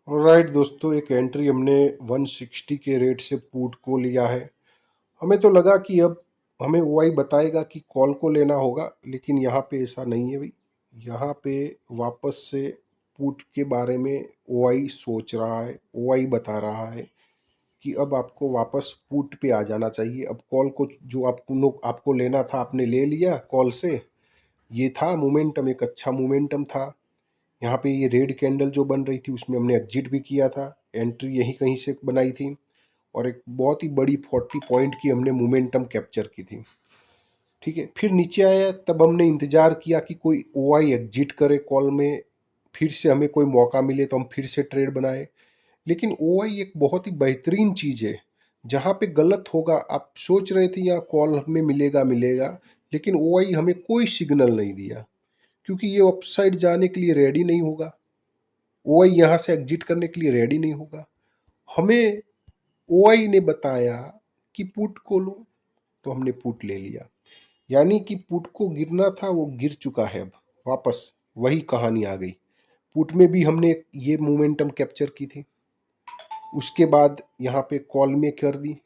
Right दोस्तों, एक entry हमने 160 के रेट से पुट को लिया है। हमें तो लगा कि अब हमें ओआई बताएगा कि कॉल को लेना होगा, लेकिन यहाँ पे ऐसा नहीं है भाई। यहाँ पे वापस से पुट के बारे में ओआई सोच रहा है, ओआई बता रहा है कि अब आपको वापस पुट पे आ जाना चाहिए। अब कॉल को जो आपको लेना था आपने ले लिया कॉल से। ये था मोमेंटम, एक अच्छा मोमेंटम था। यहाँ पे ये रेड कैंडल जो बन रही थी उसमें हमने एग्जिट भी किया था, एंट्री यहीं कहीं से बनाई थी और एक बहुत ही बड़ी 40 पॉइंट की हमने मोमेंटम कैप्चर की थी। ठीक है, फिर नीचे आया तब हमने इंतजार किया कि कोई ओआई एग्जिट करे कॉल में, फिर से हमें कोई मौका मिले तो हम फिर से ट्रेड बनाए। लेकिन ओआई एक बहुत ही बेहतरीन चीज़ है। जहाँ पे गलत होगा, आप सोच रहे थे यहाँ कॉल हमें मिलेगा मिलेगा, लेकिन ओआई हमें कोई सिग्नल नहीं दिया, क्योंकि ये अपसाइड जाने के लिए रेडी नहीं होगा। ओआई यहाँ से एग्जिट करने के लिए रेडी नहीं होगा। हमें ओआई ने बताया कि पुट को लो, तो हमने पुट ले लिया। यानी कि पुट को गिरना था, वो गिर चुका है। अब वापस वही कहानी आ गई। पुट में भी हमने ये मोमेंटम कैप्चर की थी, उसके बाद यहाँ पे कॉल में कर दी,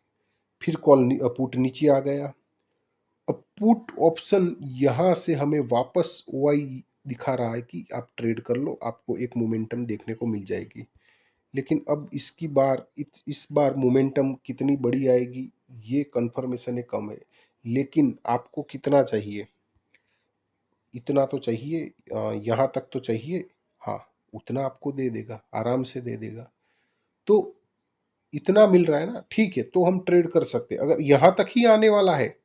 फिर पुट नीचे आ गया। अब पुट ऑप्शन यहाँ से हमें वापस ओआई दिखा रहा है कि आप ट्रेड कर लो, आपको एक मोमेंटम देखने को मिल जाएगी। लेकिन अब इस बार मोमेंटम कितनी बड़ी आएगी ये कंफर्मेशन है, कम है। लेकिन आपको कितना चाहिए? इतना तो चाहिए, यहाँ तक तो चाहिए। हाँ, उतना आपको दे देगा, आराम से दे देगा। तो इतना मिल रहा है ना, ठीक है, तो हम ट्रेड कर सकते हैं। अगर यहाँ तक ही आने वाला है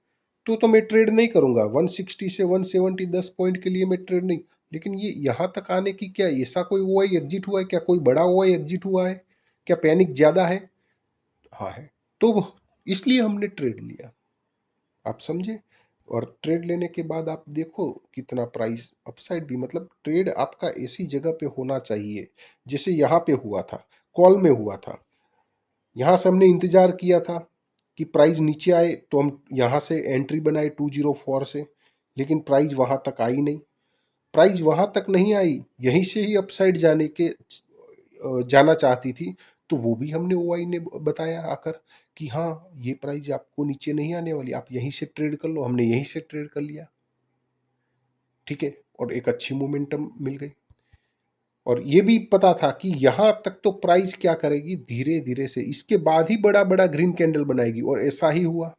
तो मैं ट्रेड नहीं करूंगा। 160 से 170 10 पॉइंट के लिए मैं ट्रेड नहीं। लेकिन ये यहाँ तक आने की क्या ऐसा कोई ओआई एग्जिट हुआ है? क्या कोई बड़ा ओआई एग्जिट हुआ है? क्या पैनिक ज्यादा है? हाँ है। तो इसलिए हमने ट्रेड लिया, आप समझे। और ट्रेड लेने के बाद आप देखो कितना प्राइस अपसाइड भी, मतलब ट्रेड आपका ऐसी जगह पे होना चाहिए जैसे यहाँ पे हुआ था, कॉल में हुआ था। यहाँ से हमने इंतजार किया था कि प्राइस नीचे आए तो हम यहाँ से एंट्री बनाए 204 से, लेकिन प्राइस वहाँ तक आई नहीं। प्राइस वहाँ तक नहीं आई, यहीं से ही अपसाइड जाना चाहती थी। तो वो भी हमने ओआई ने बताया आकर कि हाँ, ये प्राइस आपको नीचे नहीं आने वाली, आप यहीं से ट्रेड कर लो। हमने यहीं से ट्रेड कर लिया, ठीक है, और एक अच्छी मोमेंटम मिल गई। और ये भी पता था कि यहाँ तक तो प्राइस क्या करेगी, धीरे धीरे से इसके बाद ही बड़ा बड़ा ग्रीन कैंडल बनाएगी, और ऐसा ही हुआ।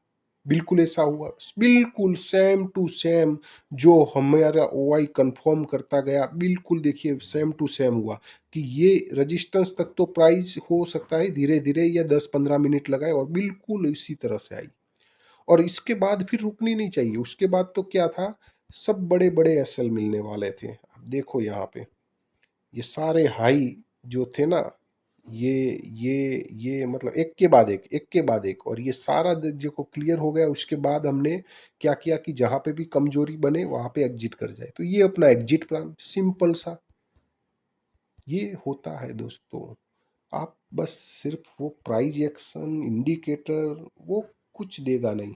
बिल्कुल ऐसा हुआ, बिल्कुल सेम टू सेम। जो हमारा ओआई कंफर्म करता गया, बिल्कुल देखिए सेम टू सेम हुआ कि ये रेजिस्टेंस तक तो प्राइस हो सकता है धीरे धीरे या 10-15 मिनट लगाए, और बिल्कुल इसी तरह से आई। और इसके बाद फिर रुकनी नहीं चाहिए। उसके बाद तो क्या था, सब बड़े बड़े एसएल मिलने वाले थे। अब देखो यहाँ पे ये सारे हाई जो थे ना, ये ये मतलब एक के बाद एक, एक के बाद एक, और ये सारा देखो क्लियर हो गया। उसके बाद हमने क्या किया कि जहां पे भी कमजोरी बने वहां पे एग्जिट कर जाए। तो ये अपना एग्जिट प्लान सिंपल सा ये होता है दोस्तों। आप बस सिर्फ वो प्राइस एक्शन इंडिकेटर वो कुछ देगा नहीं।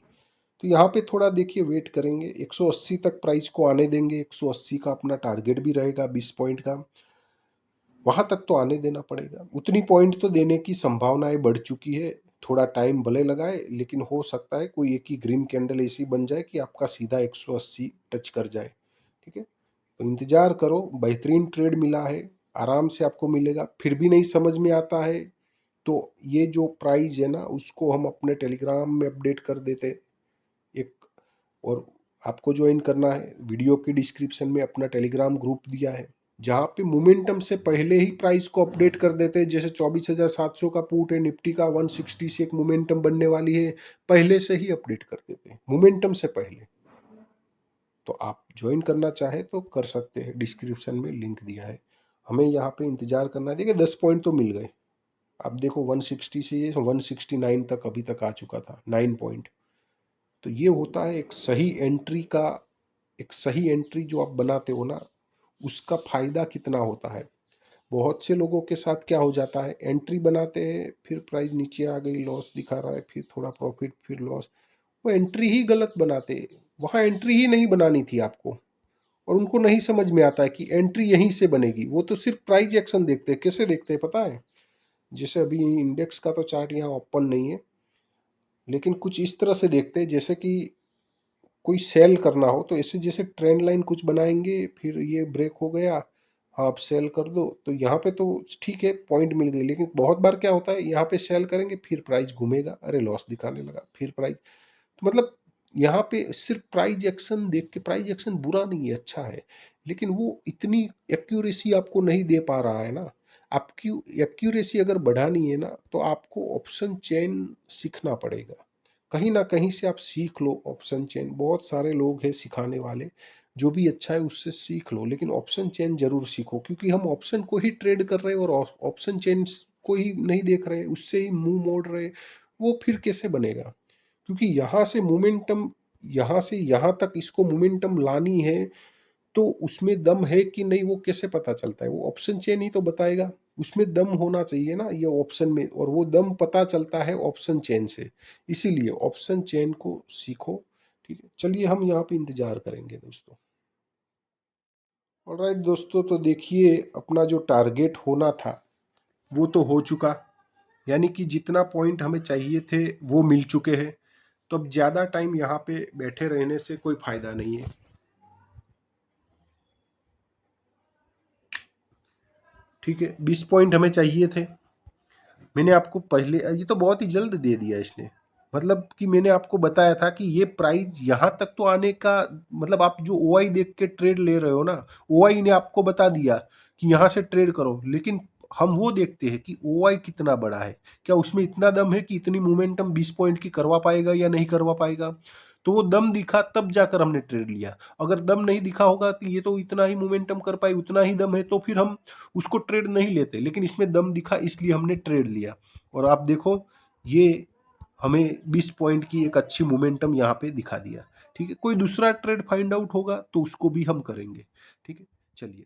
तो यहाँ पे थोड़ा देखिए वेट करेंगे, 180 तक प्राइस को आने देंगे। 180 का अपना टारगेट भी रहेगा 20 पॉइंट का, वहां तक तो आने देना पड़ेगा। उतनी पॉइंट तो देने की संभावनाएं बढ़ चुकी है। थोड़ा टाइम भले लगाए, लेकिन हो सकता है कोई एक ही ग्रीन कैंडल ऐसी बन जाए कि आपका सीधा 180 टच कर जाए। ठीक है, तो इंतजार करो, बेहतरीन ट्रेड मिला है, आराम से आपको मिलेगा। फिर भी नहीं समझ में आता है तो ये जो प्राइस है ना, उसको हम अपने टेलीग्राम में अपडेट कर देते एक। और आपको ज्वाइन करना है, वीडियो के डिस्क्रिप्शन में अपना टेलीग्राम ग्रुप दिया है, जहाँ पे मोमेंटम से पहले ही प्राइस को अपडेट कर देते हैं। जैसे 24,700 का पुट है, निफ्टी का 160 से एक मोमेंटम बनने वाली है, पहले से ही अपडेट कर देते हैं मोमेंटम से पहले। तो आप ज्वाइन करना चाहे तो कर सकते हैं, डिस्क्रिप्शन में लिंक दिया है। हमें यहाँ पे इंतजार करना है। देखिए 10 पॉइंट तो मिल गए। अब देखो 160 से ये 169 तक अभी तक आ चुका था, 9 पॉइंट। तो ये होता है एक सही एंट्री का, एक सही एंट्री जो आप बनाते हो ना, उसका फायदा कितना होता है। बहुत से लोगों के साथ क्या हो जाता है, एंट्री बनाते हैं, फिर प्राइस नीचे आ गई, लॉस दिखा रहा है, फिर थोड़ा प्रॉफिट, फिर लॉस। वो एंट्री ही गलत बनाते हैं। वहाँ एंट्री ही नहीं बनानी थी आपको, और उनको नहीं समझ में आता है कि एंट्री यहीं से बनेगी। वो तो सिर्फ प्राइस एक्शन देखते हैं। कैसे देखते हैं पता है? जैसे अभी इंडेक्स का तो चार्ट यहाँ ओपन नहीं है, लेकिन कुछ इस तरह से देखते हैं जैसे कि कोई सेल करना हो तो ऐसे जैसे ट्रेंड लाइन कुछ बनाएंगे, फिर ये ब्रेक हो गया, हाँ आप सेल कर दो, तो यहाँ पे तो ठीक है पॉइंट मिल गई, लेकिन बहुत बार क्या होता है यहाँ पे सेल करेंगे फिर प्राइस घूमेगा, अरे लॉस दिखाने लगा, फिर प्राइस, तो मतलब यहाँ पे सिर्फ प्राइस एक्शन देख के, प्राइस एक्शन बुरा नहीं है, अच्छा है, लेकिन वो इतनी एक्यूरेसी आपको नहीं दे पा रहा है ना। आपकी एक्यूरेसी अगर बढ़ानी है ना तो आपको ऑप्शन चेन सीखना पड़ेगा, कहीं ना कहीं से आप सीख लो ऑप्शन चेन, बहुत सारे लोग हैं सिखाने वाले, जो भी अच्छा है उससे सीख लो, लेकिन ऑप्शन चेन जरूर सीखो, क्योंकि हम ऑप्शन को ही ट्रेड कर रहे हैं और ऑप्शन चेन को ही नहीं देख रहे, उससे ही मुंह मोड़ रहे, वो फिर कैसे बनेगा। क्योंकि यहाँ से मोमेंटम, यहाँ से यहाँ तक इसको मोमेंटम लानी है, तो उसमें दम है कि नहीं वो कैसे पता चलता है, वो ऑप्शन चेन ही तो बताएगा, उसमें दम होना चाहिए ना ये ऑप्शन में, और वो दम पता चलता है ऑप्शन चेन से, इसीलिए ऑप्शन चेन को सीखो। ठीक है, चलिए हम यहाँ पे इंतजार करेंगे दोस्तों। ऑलराइट दोस्तों, तो देखिए अपना जो टारगेट होना था वो तो हो चुका, यानी कि जितना पॉइंट हमें चाहिए थे वो मिल चुके हैं, तो अब ज़्यादा टाइम यहाँ पे बैठे रहने से कोई फायदा नहीं है। ठीक है, 20 पॉइंट हमें चाहिए थे, मैंने आपको पहले, ये तो बहुत ही जल्द दे दिया इसने, मतलब कि मैंने आपको बताया था कि ये प्राइस यहाँ तक तो आने का, मतलब आप जो ओआई देख के ट्रेड ले रहे हो ना, ओआई ने आपको बता दिया कि यहाँ से ट्रेड करो, लेकिन हम वो देखते हैं कि ओआई कितना बड़ा है, क्या उसमें इतना दम है कि इतनी मोमेंटम 20 पॉइंट की करवा पाएगा या नहीं करवा पाएगा। तो वो दम दिखा तब जाकर हमने ट्रेड लिया, अगर दम नहीं दिखा होगा तो ये तो इतना ही मोमेंटम कर पाए, उतना ही दम है, तो फिर हम उसको ट्रेड नहीं लेते, लेकिन इसमें दम दिखा इसलिए हमने ट्रेड लिया, और आप देखो ये हमें 20 पॉइंट की एक अच्छी मोमेंटम यहाँ पे दिखा दिया। ठीक है, कोई दूसरा ट्रेड फाइंड आउट होगा तो उसको भी हम करेंगे। ठीक है, चलिए।